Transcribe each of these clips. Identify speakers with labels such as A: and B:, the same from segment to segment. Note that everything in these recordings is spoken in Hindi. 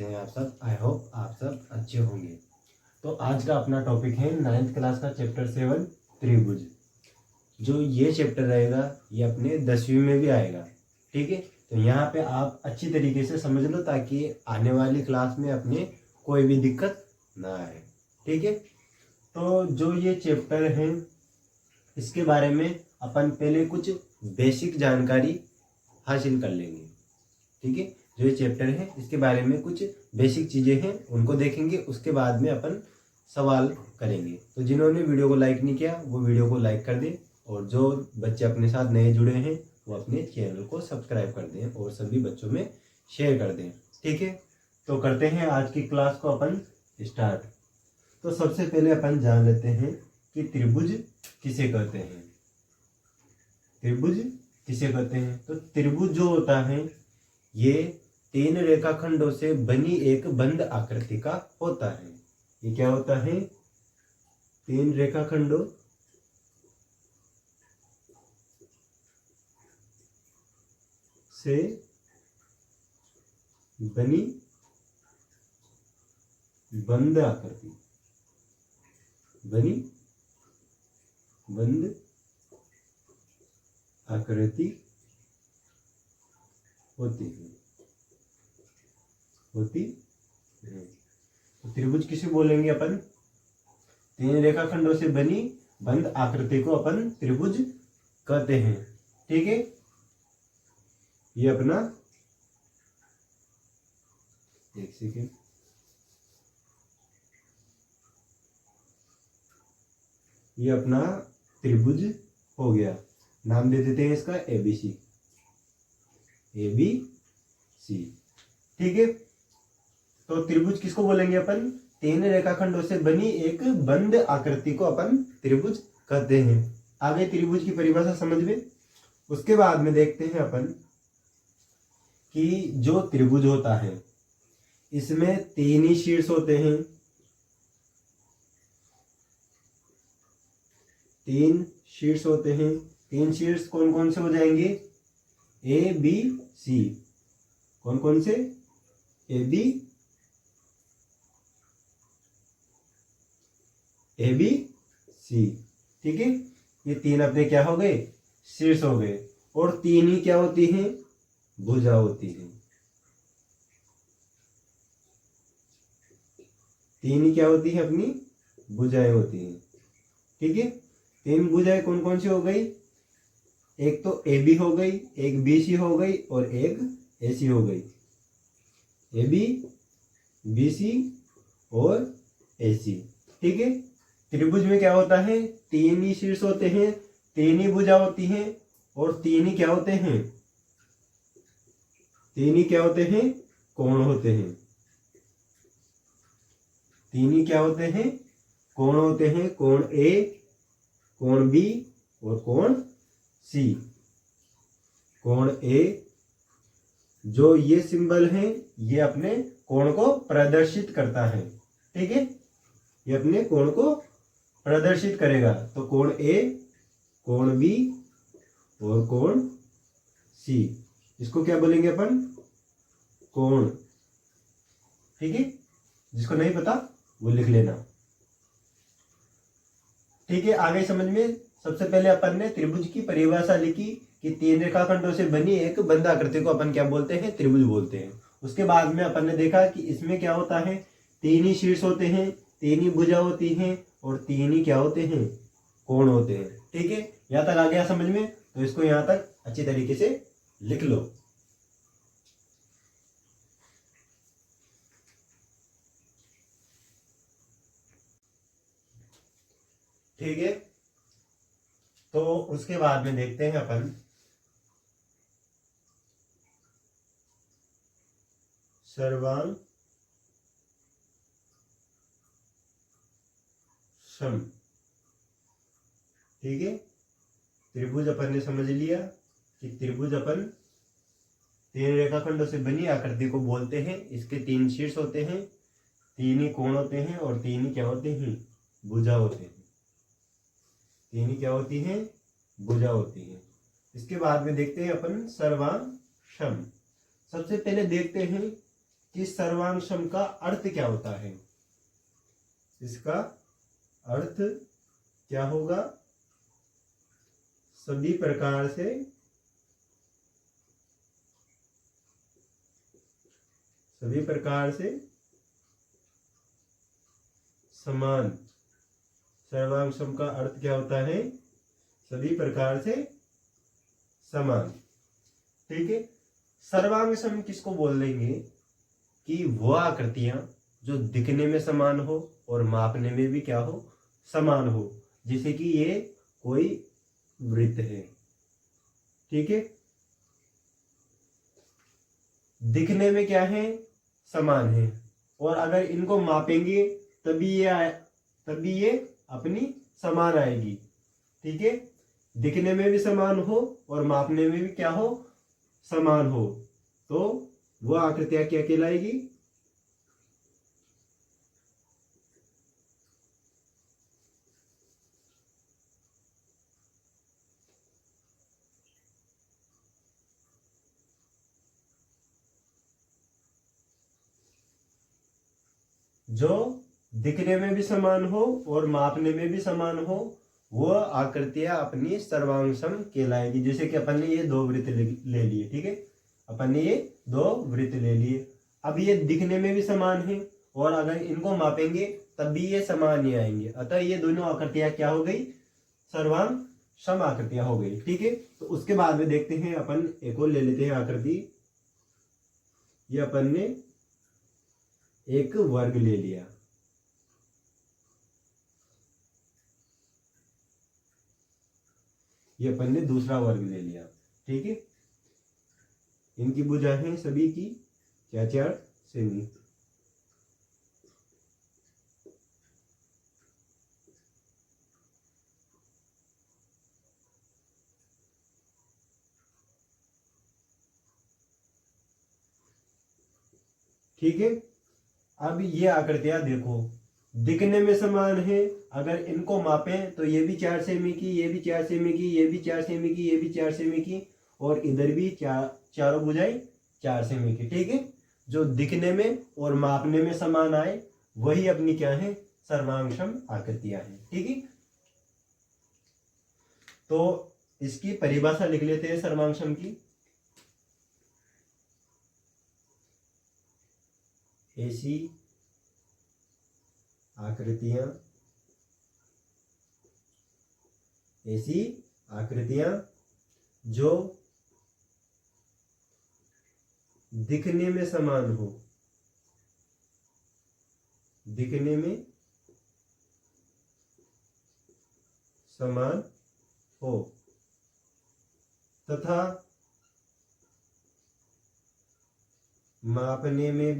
A: कैसे हैं आप सब। आई होप आप सब अच्छे होंगे। तो आज का अपना टॉपिक है 9th क्लास का चैप्टर 7 त्रिभुज। जो ये चैप्टर रहेगा ये अपने 10वीं में भी आएगा। ठीक है, तो यहाँ पे आप अच्छी तरीके से समझ लो ताकि आने वाली क्लास में अपने कोई भी दिक्कत ना आए। ठीक है, तो जो ये चैप्टर है इसके बारे में अपन पहले कुछ बेसिक जानकारी हासिल कर लेंगे। ठीक है, जो ये चैप्टर है इसके बारे में कुछ बेसिक चीज़ें हैं उनको देखेंगे, उसके बाद में अपन सवाल करेंगे। तो जिन्होंने वीडियो को लाइक नहीं किया वो वीडियो को लाइक कर दें, और जो बच्चे अपने साथ नए जुड़े हैं वो अपने चैनल को सब्सक्राइब कर दें और सभी बच्चों में शेयर कर दें। ठीक है, तो करते हैं आज की क्लास को अपन स्टार्ट। तो सबसे पहले अपन जान लेते हैं कि त्रिभुज किसे कहते हैं। त्रिभुज किसे कहते हैं? तो त्रिभुज जो होता है ये 3 रेखाखंडों से बनी एक बंद आकृति का होता है। ये क्या होता है? 3 रेखाखंडों से बनी बंद आकृति, बंद आकृति होती है। तो त्रिभुज किसे बोलेंगे अपन? 3 रेखाखंडों से बनी बंद आकृति को अपन त्रिभुज कहते हैं। ठीक है, ये अपना एक सेकेंड, ये अपना त्रिभुज हो गया। नाम दे देते हैं इसका ABC। ठीक है, तो त्रिभुज किसको बोलेंगे अपन? 3 रेखाखंडों से बनी एक बंद आकृति को अपन त्रिभुज कहते हैं। आगे त्रिभुज की परिभाषा समझ में, उसके बाद में देखते हैं अपन कि जो त्रिभुज होता है इसमें 3 ही शीर्ष होते हैं। 3 शीर्ष होते हैं। 3 शीर्ष कौन कौन से हो जाएंगे? ABC। कौन कौन से? ABC। ठीक है, ये 3 अपने क्या हो गए? शीर्ष हो गए। और 3 ही क्या होती हैं? भुजा होती है। 3 ही क्या होती है? अपनी भुजाएं होती हैं। ठीक है, 3 भुजाएं कौन कौन सी हो गई? एक तो AB हो गई, एक BC हो गई और एक AC हो गई। AB, BC और AC। ठीक है, त्रिभुज में क्या होता है? 3 ही शीर्ष होते हैं, 3 ही भुजा होती हैं और 3 ही क्या होते हैं? 3 ही क्या होते हैं? कोण होते हैं। 3 ही क्या होते हैं? कोण होते हैं। कोण A, कोण B और कोण C। कोण A, जो ये सिंबल है ये अपने कोण को प्रदर्शित करता है। ठीक है, ये अपने कोण को प्रदर्शित करेगा। तो कोण A, कोण B और कोण C, इसको क्या बोलेंगे अपन? कोण। ठीक है, जिसको नहीं पता वो लिख लेना। ठीक है, आगे समझ में। सबसे पहले अपन ने त्रिभुज की परिभाषा लिखी कि 3 रेखाखंडों से बनी एक बंद आकृति को अपन क्या बोलते हैं? त्रिभुज बोलते हैं। उसके बाद में अपन ने देखा कि इसमें क्या होता है? 3 ही शीर्ष होते हैं, 3 ही भुजा होती हैं और 3 ही क्या होते हैं? कोण होते हैं। ठीक है, यहाँ तक आ गया समझ में? तो इसको यहाँ तक अच्छी तरीके से लिख लो। ठीक है, तो उसके बाद में देखते हैं अपन सर्वांग सम। ठीक है, त्रिभुज अपन ने समझ लिया कि त्रिभुज अपन 3 रेखाखंडों से बनी आकृति को बोलते हैं। इसके 3 शीर्ष होते हैं, 3 ही कोण होते हैं और 3 ही क्या होते हैं? भुजा होते हैं। 3 ही क्या होती हैं? भुजा होती है। इसके बाद में देखते हैं अपन सर्वांग सम। सबसे पहले देखते हैं कि सर्वांग सम का अर्थ क्या होता है। इसका अर्थ क्या होगा, सभी प्रकार से समान। सर्वांग सम का अर्थ क्या होता है, सभी प्रकार से समान। ठीक है, सर्वांग सम किसको बोल देंगे कि वो आकृतियां जो दिखने में समान हो और मापने में भी क्या हो, समान हो। जैसे कि ये कोई वृत्त है, ठीक है, दिखने में क्या है, समान है, और अगर इनको मापेंगे तभी ये अपनी समान आएगी। ठीक है, दिखने में भी समान हो और मापने में भी क्या हो, समान हो, तो वह आकृतियां क्या कहलाएगी, जो दिखने में भी समान हो और मापने में भी समान हो, वह आकृतियां अपनी सर्वांग सम कहलाएगी। जैसे कि अपन ने ये दो वृत्त ले लिए, ठीक है, अपन ने ये दो वृत्त ले लिए, अब ये दिखने में भी समान है और अगर इनको मापेंगे तब भी ये समान ही आएंगे, अतः ये दोनों आकृतियां क्या हो गई, सर्वांग सम आकृतियां हो गई। ठीक है, तो उसके बाद में देखते हैं, अपन एक और ले लेते हैं आकृति। ये अपन ने एक वर्ग ले लिया, ये अपन ने दूसरा वर्ग ले लिया। ठीक है, इनकी भुजाएं सभी की 4 सेमी। ठीक है, अब ये आकृतियां देखो दिखने में समान है, अगर इनको मापें तो ये भी 4 सेमी की, ये भी 4 सेमी की, ये भी 4 सेमी की, ये भी 4 सेमी की, और इधर भी चारों भुजाएं 4 सेमी की। ठीक है, जो दिखने में और मापने में समान आए वही अपनी क्या है, सर्वांग सम आकृतियां हैं। ठीक है, तो इसकी परिभाषा लिख लेते हैं सर्वांग सम की। ऐसी आकृतियां जो दिखने में समान हो, दिखने में समान हो तथा मापने में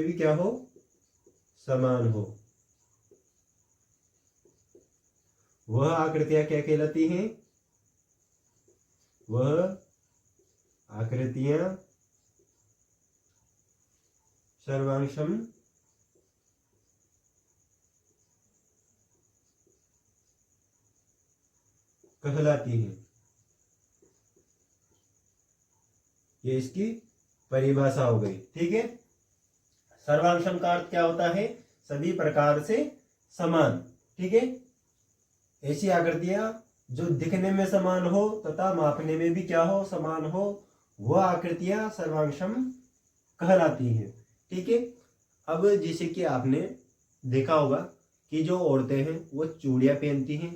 A: भी क्या हो, समान हो, वह आकृतियां क्या कहलाती हैं, वह आकृतियां सर्वांग सम कहलाती हैं। ये इसकी परिभाषा हो गई। ठीक है, सर्वांग सम का अर्थ क्या होता है, सभी प्रकार से समान। ठीक है, ऐसी आकृतियां जो दिखने में समान हो तथा मापने में भी क्या हो, समान हो, वह आकृतियां सर्वांग सम कहलाती हैं। ठीक है, अब जैसे कि आपने देखा होगा कि जो औरतें हैं वो चूड़ियां पहनती हैं,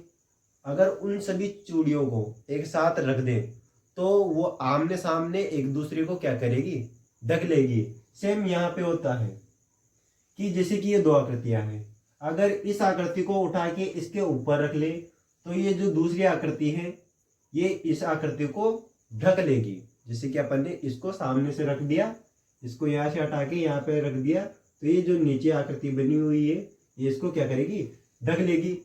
A: अगर उन सभी चूड़ियों को एक साथ रख दें तो वो आमने सामने एक दूसरे को क्या करेगी, ढक लेगी। सेम यहाँ पे होता है कि जैसे कि ये दो आकृतियां हैं, अगर इस आकृति को उठा के इसके ऊपर रख ले तो ये जो दूसरी आकृति है ये इस आकृति को ढक लेगी। जैसे कि अपन ने इसको सामने से रख दिया, इसको यहाँ से हटा के यहाँ पे रख दिया, तो ये जो नीचे आकृति बनी हुई है ये इसको क्या करेगी, ढक लेगी।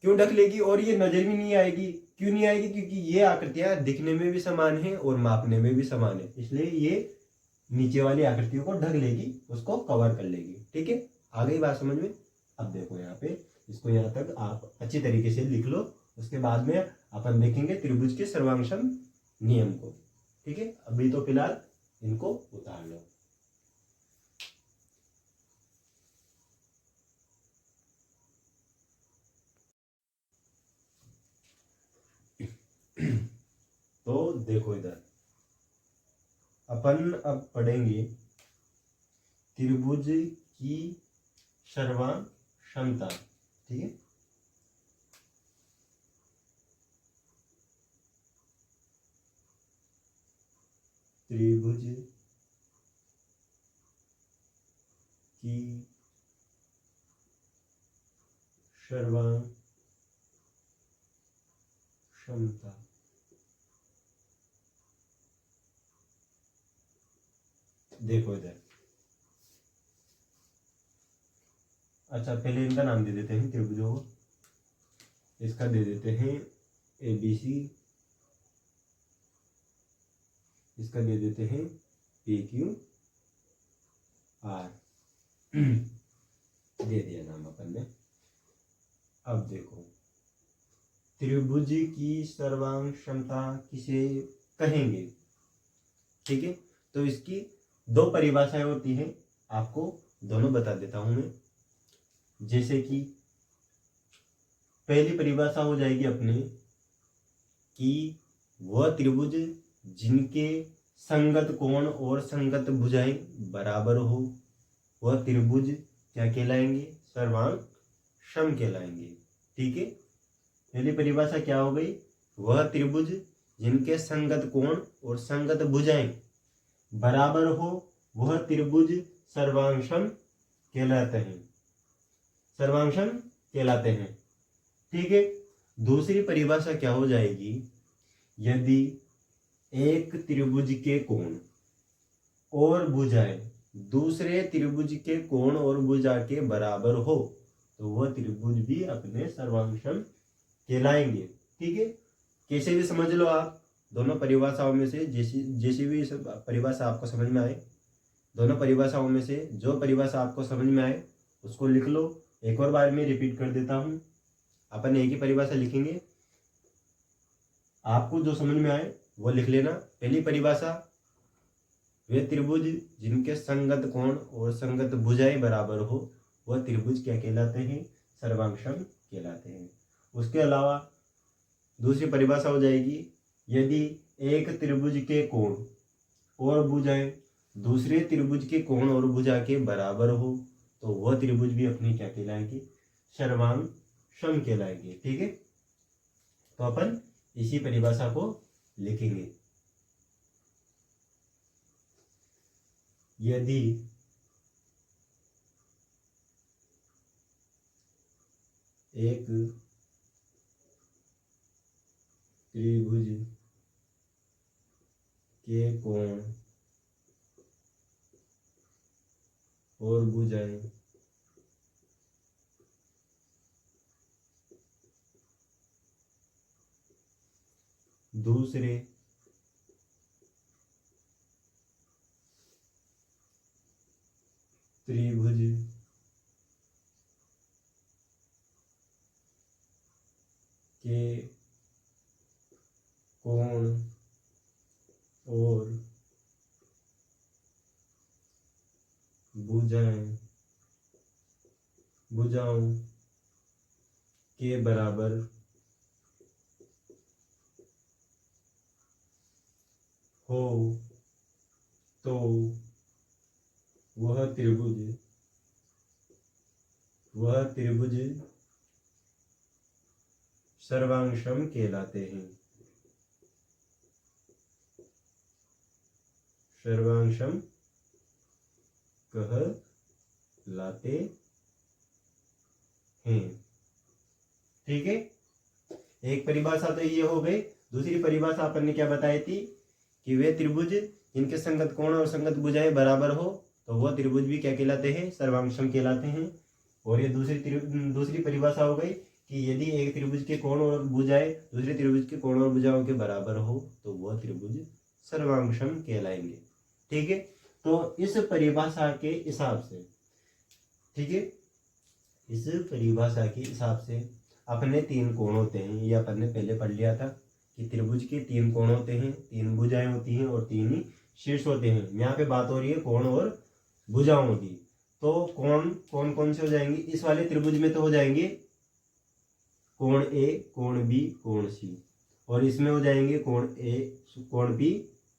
A: क्यों ढक लेगी, और ये नजर भी नहीं आएगी। क्यों नहीं आएगी, क्योंकि ये आकृतियां दिखने में भी समान है और मापने में भी समान है, इसलिए ये नीचे वाली आकृतियों को ढक लेगी, उसको कवर कर लेगी। ठीक है, आ गई बात समझ में। अब देखो यहाँ पे इसको यहाँ तक आप अच्छी तरीके से लिख लो। उसके बाद में अपन देखेंगे त्रिभुज के सर्वांगसम नियम को। ठीक है, अभी तो फिलहाल इनको उतार लो। तो देखो इधर अपन अब पढ़ेंगे त्रिभुज की सर्वांग क्षमता। ठीक है, त्रिभुज की सर्वांग क्षमता। देखो इधर, अच्छा पहले इनका नाम दे देते हैं त्रिभुजों को। इसका दे देते हैं ABC, इसका दे देते हैं PQR। दे दिया नाम अपन ने। अब देखो त्रिभुज की सर्वांग क्षमता किसे कहेंगे। ठीक है, तो इसकी दो परिभाषाएं होती हैं, आपको दोनों बता देता हूं मैं। जैसे कि पहली परिभाषा हो जाएगी अपने कि वह त्रिभुज जिनके संगत कोण और संगत भुजाएं बराबर हो, वह त्रिभुज क्या कहलाएंगे, सर्वांग सम कहलाएंगे। ठीक है, पहली परिभाषा क्या हो गई, वह त्रिभुज जिनके संगत कोण और संगत भुजाएं बराबर हो, वह त्रिभुज सर्वांगसम कहलाते हैं, सर्वांगसम कहलाते हैं। ठीक है, दूसरी परिभाषा क्या हो जाएगी, यदि एक त्रिभुज के कोण और भुजाएं दूसरे त्रिभुज के कोण और भुजा के बराबर हो, तो वह त्रिभुज भी अपने सर्वांगसम कहलाएंगे। ठीक है, कैसे भी समझ लो आप, दोनों परिभाषाओं में से जैसी भी परिभाषा आपको समझ में आए, दोनों परिभाषाओं में से जो परिभाषा आपको समझ में आए उसको लिख लो। एक और बार मैं रिपीट कर देता हूं, अपन एक ही परिभाषा लिखेंगे, आपको जो समझ में आए वो लिख लेना। पहली परिभाषा, वे त्रिभुज जिनके संगत कोण और संगत भुजाएं बराबर हो, वह त्रिभुज क्या कहलाते हैं, सर्वांगसम कहलाते हैं। उसके अलावा दूसरी परिभाषा हो जाएगी, यदि एक त्रिभुज के कोण और भुजाएं दूसरे त्रिभुज के कोण और भुजा के बराबर हो, तो वह त्रिभुज भी अपनी क्या कहलाएंगे, सर्वांगसम कहलाएंगे। ठीक है, तो अपन इसी परिभाषा को लिखेंगे। यदि एक त्रिभुज के कोण और भुजाएं दूसरे त्रिभुज के कोण और भुजाओं के बराबर हो, तो वह त्रिभुज सर्वांगसम कहलाते हैं, सर्वांगसम कहलाते हैं। ठीक है, एक परिभाषा तो ये हो गई। दूसरी परिभाषा अपन ने क्या बताई थी कि वे त्रिभुज जिनके संगत कोण और संगत भुजाएं बराबर हो, तो वह त्रिभुज भी क्या कहलाते हैं, सर्वांगसम कहलाते हैं। और ये दूसरी परिभाषा हो गई कि यदि एक त्रिभुज के कोण और भुजाएं दूसरे त्रिभुज के कोण और भुजाओं के बराबर हो, तो वह त्रिभुज सर्वांगसम कहलाएंगे। ठीक है, तो इस परिभाषा के हिसाब से, ठीक है, इस परिभाषा के हिसाब से अपने 3 कोण होते हैं, ये अपन ने पहले पढ़ लिया था कि त्रिभुज के 3 कोण होते हैं, 3 भुजाएं होती हैं और 3 ही शीर्ष होते हैं। यहाँ पे बात हो रही है कोण और भुजाओं की। तो कोण कौन कौन से हो जाएंगे? इस वाले त्रिभुज में तो हो जाएंगे कोण ए, कोण बी, कोण सी, और इसमें हो जाएंगे कोण ए, कोण बी,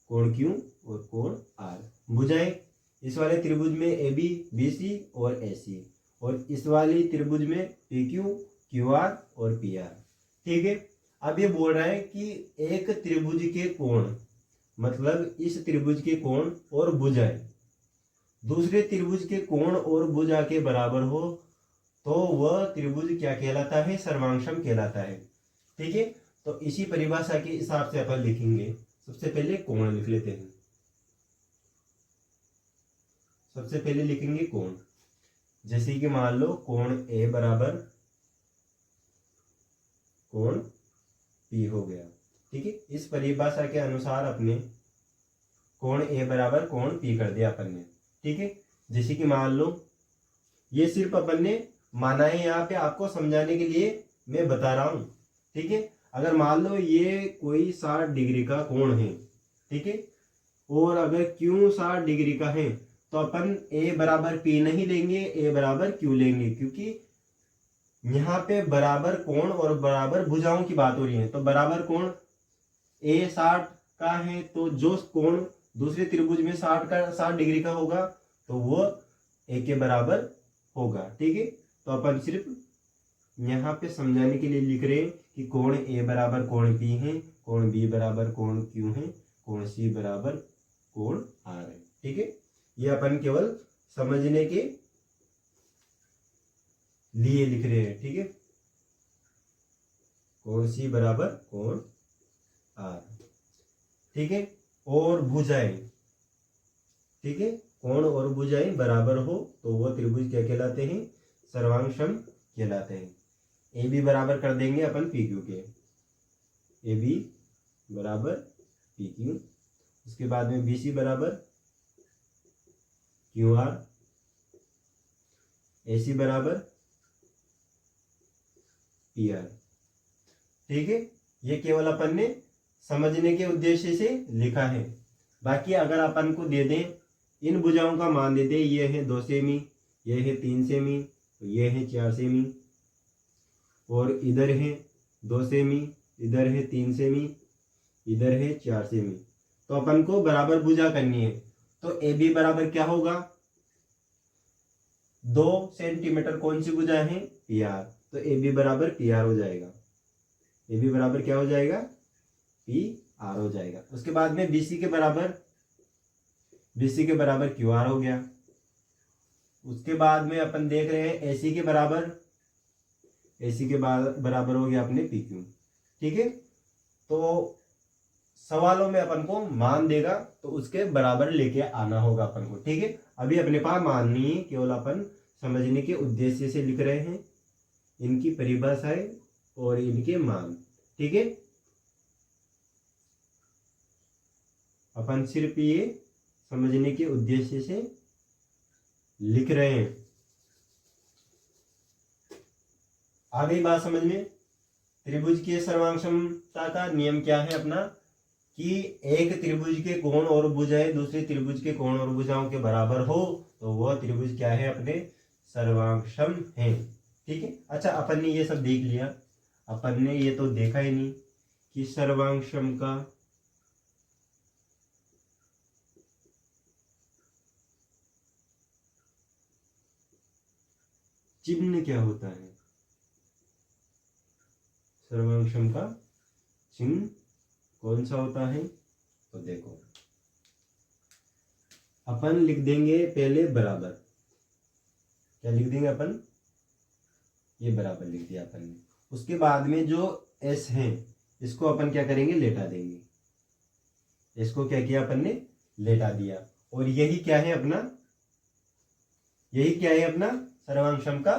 A: कोण क्यू और कोण आर। भुजाएं इस वाले त्रिभुज में ए बी, बी सी और ए सी, और इस वाली त्रिभुज में पी क्यू, क्यू आर और पी आर। ठीक है। अब ये बोल रहा है कि एक त्रिभुज के कोण, मतलब इस त्रिभुज के कोण और भुजाएं दूसरे त्रिभुज के कोण और भुजा के बराबर हो तो वह त्रिभुज क्या कहलाता है? सर्वांशम कहलाता है। ठीक है। तो इसी परिभाषा के हिसाब से अपन लिखेंगे। सबसे पहले कोण लिख लेते हैं। सबसे पहले लिखेंगे कोण। जैसे कि मान लो कोण ए बराबर कोण पी हो गया। ठीक है। इस परिभाषा के अनुसार अपने कोण ए बराबर कोण पी कर दिया अपन ने। ठीक है। जैसे कि मान लो ये सिर्फ अपन ने माना है, यहाँ पे आपको समझाने के लिए मैं बता रहा हूं। ठीक है। अगर मान लो ये कोई 60 डिग्री का कोण है, ठीक है, और अगर क्यू 60 डिग्री का है तो अपन ए बराबर पी नहीं लेंगे, ए बराबर क्यू लेंगे, क्योंकि यहाँ पे बराबर कोण और बराबर भुजाओं की बात हो रही है। तो बराबर कोण ए 60 का है तो जो कोण दूसरे त्रिभुज में 60 डिग्री का होगा तो वो ए के बराबर होगा। ठीक है। तो अपन सिर्फ यहाँ पे समझाने के लिए लिख रहे हैं कि कोण ए बराबर कोण पी है, कोण बी बराबर कोण क्यू है, कोण सी बराबर कोण आर है। ठीक है। ये अपन केवल समझने के लिए लिख रहे हैं। ठीक है। कोण सी बराबर कोण आर। ठीक है। और भुजाएं, ठीक है, कोण और भुजाएं बराबर हो तो वह त्रिभुज क्या कहलाते हैं? सर्वांगसम कहलाते हैं। ए बी बराबर कर देंगे अपन पी क्यू के, ए बी बराबर पी क्यू। उसके बाद में बी सी बराबर क्यू आर, ए सी बराबर पी आर। ठीक है। ये केवल अपन ने समझने के उद्देश्य से लिखा है। बाकी अगर अपन को दे दें, इन भुजाओं का मान दे दें, ये है 2 सेमी, ये है 3 सेमी, ये है 4 सेमी, और इधर है 2 सेमी, इधर है 3 सेमी, इधर है 4 सेमी, तो अपन को बराबर भुजा करनी है। तो ए बी बराबर क्या होगा? 2 सेंटीमीटर कौन सी भुजा है? P R. तो ए बी बराबर पी आर हो जाएगा। ए बी बराबर क्या हो जाएगा? पी आर हो जाएगा। उसके बाद में बीसी के बराबर क्यू आर हो गया। उसके बाद में अपन देख रहे हैं एसी के बराबर हो गया अपने पी क्यू। ठीक है। तो सवालों में अपन को मान देगा तो उसके बराबर लेके आना होगा अपन को। ठीक है। अभी अपने पास मान नहीं है, केवल अपन समझने के उद्देश्य से लिख रहे हैं इनकी परिभाषाएं और इनके मान। ठीक है। अपन सिर्फ ये समझने के उद्देश्य से लिख रहे हैं। आ गई बात समझ में? त्रिभुज की सर्वांगसमता का नियम क्या है अपना? कि एक त्रिभुज के कोण और भुजाएं दूसरे त्रिभुज के कोण और भुजाओं के बराबर हो तो वह त्रिभुज क्या है? अपने सर्वांगसम है। ठीक है। अच्छा, अपन ने ये सब देख लिया। अपन ने ये तो देखा ही नहीं कि सर्वांगसम का चिन्ह क्या होता है। सर्वांगसम का चिन्ह कौन सा होता है? तो देखो, अपन लिख देंगे पहले बराबर। क्या लिख देंगे अपन? ये बराबर लिख दिया अपन ने। उसके बाद में जो एस है इसको अपन क्या करेंगे? लेटा देंगे। इसको क्या किया अपन ने? लेटा दिया। और यही क्या है अपना? सर्वांगसम का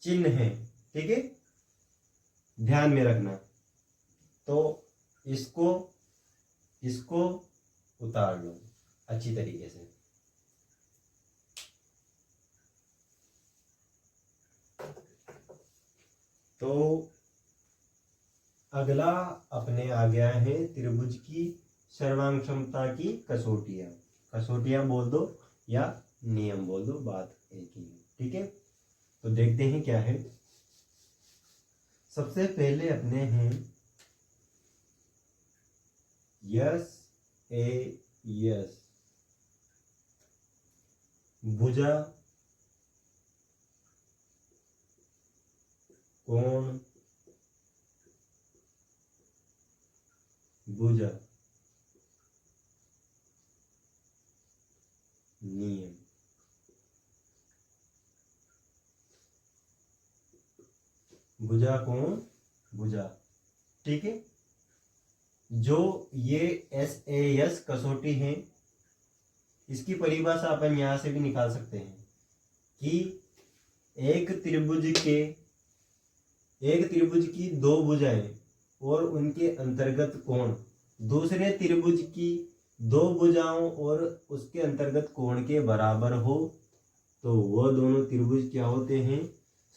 A: चिन्ह है। ठीक है। ध्यान में रखना। तो इसको उतार लो अच्छी तरीके से। तो अगला अपने आ गया है त्रिभुज की सर्वांग क्षमता की कसौटियां। कसौटियां बोल दो या नियम बोल दो, बात एक ही है। ठीक है, तो देखते हैं क्या है। सबसे पहले अपने हैं यस ए यस, भुजा कोण भुजा नियम। भुजा कोण भुजा, ठीक है। जो ये एस ए एस कसौटी है, इसकी परिभाषा अपन यहां से भी निकाल सकते हैं कि एक त्रिभुज की दो भुजाएं और उनके अंतर्गत कोण दूसरे त्रिभुज की दो भुजाओं और उसके अंतर्गत कोण के बराबर हो तो वह दोनों त्रिभुज क्या होते हैं,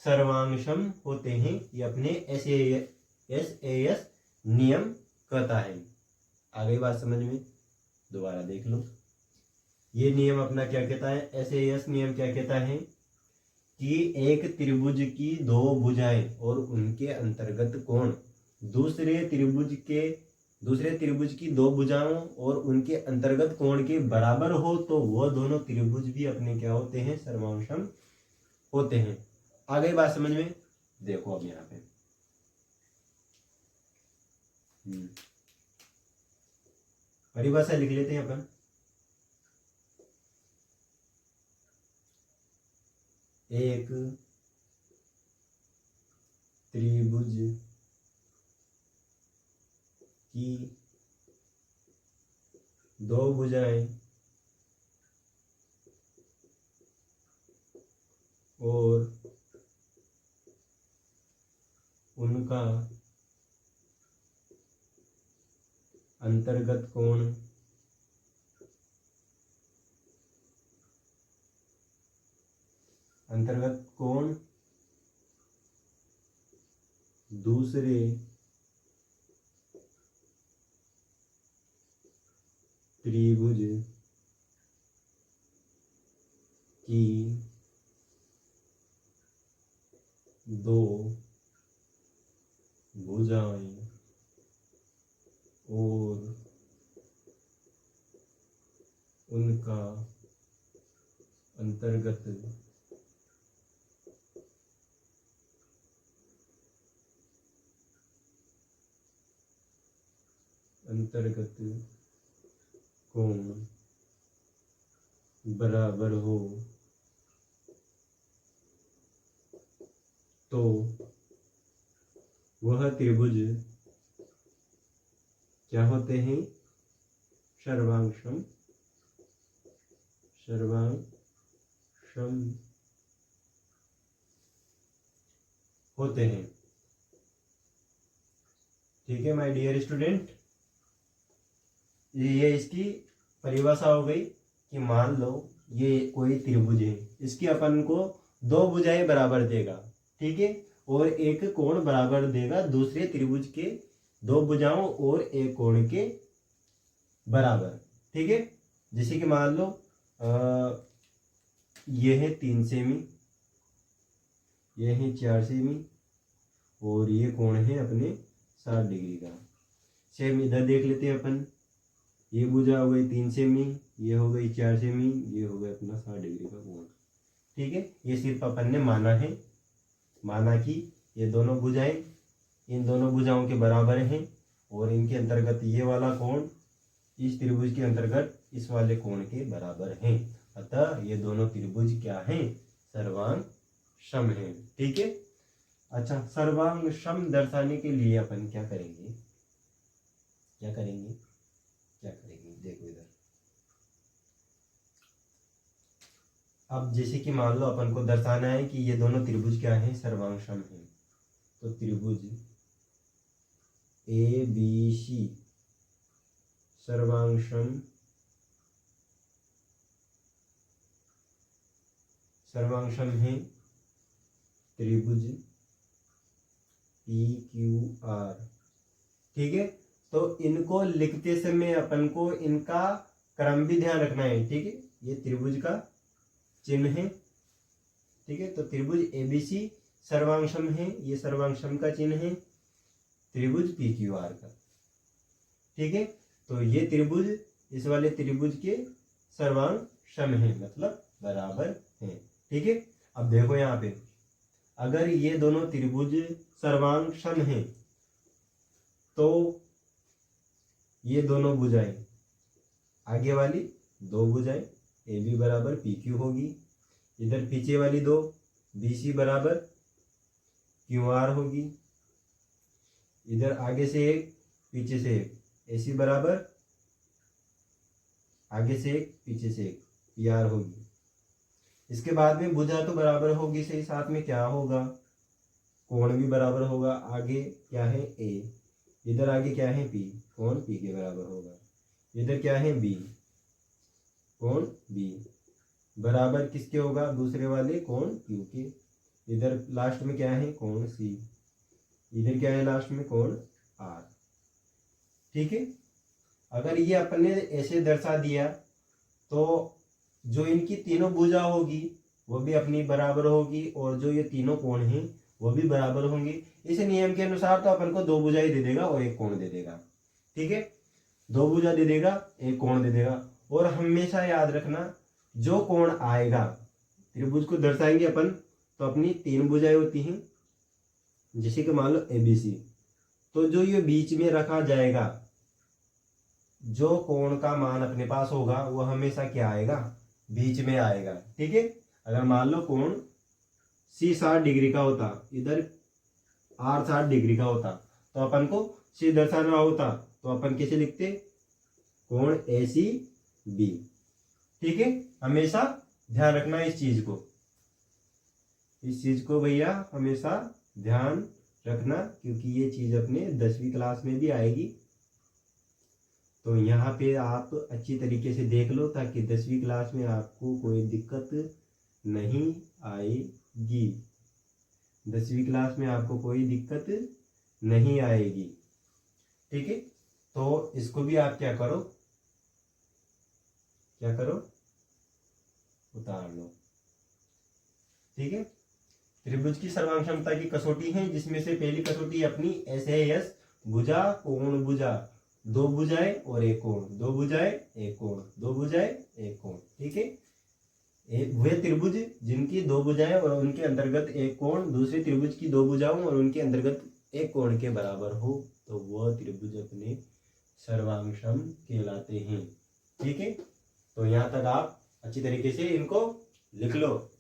A: सर्वांगसम होते हैं। ये अपने एस ए एस नियम कहता है। आ गई बात समझ में? दोबारा देख लो। ये नियम अपना क्या कहता है, एस ए एस नियम क्या कहता है कि एक त्रिभुज की दो भुजाएं और उनके अंतर्गत कोण दूसरे त्रिभुज की दो भुजाओं और उनके अंतर्गत कोण के बराबर हो तो वह दोनों त्रिभुज भी अपने क्या होते हैं, सर्वांगसम होते हैं। आ गई बात समझ में? देखो अब यहाँ पे परिभाषा लिख लेते हैं अपन। एक त्रिभुज की दो भुजाएं और उनका अंतर्गत कोण दूसरे त्रिभुज की दो भुजाएं और उनका अंतर्गत कोण बराबर हो तो वह त्रिभुज क्या होते हैं, सर्वांगसम होते हैं। ठीक है माय डियर स्टूडेंट, ये इसकी परिभाषा हो गई कि मान लो ये कोई त्रिभुज है, इसकी अपन को दो भुजाएं बराबर देगा, ठीक है, और एक कोण बराबर देगा दूसरे त्रिभुज के दो भुजाओं और एक कोण के बराबर। ठीक है, जैसे कि मान लो ये है 3 सेमी, ये है 4 सेमी और ये कोण है अपने 60 डिग्री का। सेम इधर देख लेते हैं अपन, ये भुजा हो गई 3 सेमी, ये हो गई 4 सेमी, ये हो गया अपना 60 डिग्री का कोण। ठीक है, ये सिर्फ अपन ने माना कि ये दोनों भुजाएं इन दोनों भुजाओं के बराबर हैं और इनके अंतर्गत ये वाला कोण इस त्रिभुज के अंतर्गत इस वाले कोण के बराबर हैं। अतः ये दोनों त्रिभुज क्या हैं, सर्वांगसम हैं। ठीक है, अच्छा, सर्वांगसम दर्शाने के लिए अपन क्या करेंगे देखो इधर। अब जैसे कि मान लो अपन को दर्शाना है कि ये दोनों त्रिभुज क्या हैं, सर्वांगसम हैं, तो त्रिभुज ए बी सी सर्वांगसम है। त्रिभुज PQR। ठीक है, तो इनको लिखते समय अपन को इनका क्रम भी ध्यान रखना है। ठीक है, ये त्रिभुज का चिन्ह है। ठीक है, तो त्रिभुज ABC सर्वांगसम है, ये सर्वांगसम का चिन्ह है त्रिभुज PQR का। ठीक है, तो ये त्रिभुज इस वाले त्रिभुज के सर्वांगसम है, मतलब बराबर है। ठीक है, अब देखो यहाँ पे अगर ये दोनों त्रिभुज सर्वांगसम है तो ये दोनों भुजाएं, आगे वाली दो भुजाएं AB बराबर PQ होगी, इधर पीछे वाली दो BC बराबर QR होगी, इधर आगे से एक पीछे से एक AC बराबर आगे से एक पीछे से एक PR होगी। इसके बाद में भुजा तो बराबर होगी सही, साथ में क्या होगा, कोण भी बराबर होगा। आगे क्या है A, इधर आगे क्या है P, कोण P के बराबर होगा। इधर क्या है B, कोण B बराबर किसके होगा, दूसरे वाले कोण Q के। इधर लास्ट में क्या है, कोण C, इधर क्या है लास्ट में, कोण R। ठीक है, अगर ये अपन ने ऐसे दर्शा दिया तो जो इनकी तीनों भुजा होगी वो भी अपनी बराबर होगी, और जो ये तीनों कोण हैं वो भी बराबर होंगे। इस नियम के अनुसार तो अपन को दो भुजाएं दे देगा और एक कोण दे देगा। ठीक है, दो भुजा दे देगा, एक कोण दे देगा। और हमेशा याद रखना, जो कोण आएगा, त्रिभुज को दर्शाएंगे अपन तो अपनी तीन भुजाएं होती हैं, जैसे कि मान लो ABC, तो जो ये बीच में रखा जाएगा, जो कोण का मान अपने पास होगा वो हमेशा क्या आएगा, बीच में आएगा। ठीक है, अगर मान लो कोण C 60 डिग्री का होता, इधर R 60 डिग्री का होता, तो अपन को C दर्शाना होता तो अपन कैसे लिखते, कोण ACB। ठीक है, हमेशा ध्यान रखना इस चीज को भैया हमेशा ध्यान रखना, क्योंकि ये चीज अपने 10वीं क्लास में भी आएगी। तो यहाँ पे आप अच्छी तरीके से देख लो ताकि 10वीं क्लास में आपको कोई दिक्कत नहीं आएगी। 10वीं क्लास में आपको कोई दिक्कत नहीं आएगी। ठीक है, तो इसको भी आप क्या करो, उतार लो। ठीक है, त्रिभुज की सर्वांग की कसौटी है, जिसमें से पहली कसौटी अपनी SAS भुजा कोण भुजा, दो भुजाएं और एक कोण, दो भुजाएं एक कोण, दो भुजाएं एक कोण। ठीक है, वे त्रिभुज जिनकी दो भुजाएं और उनके अंतर्गत एक कोण दूसरे त्रिभुज की दो भुजाओं और उनके अंतर्गत एक कोण के बराबर हो तो वह त्रिभुज अपने सर्वांगसम कहलाते हैं। ठीक है, तो यहाँ तक आप अच्छी तरीके से इनको लिख लो।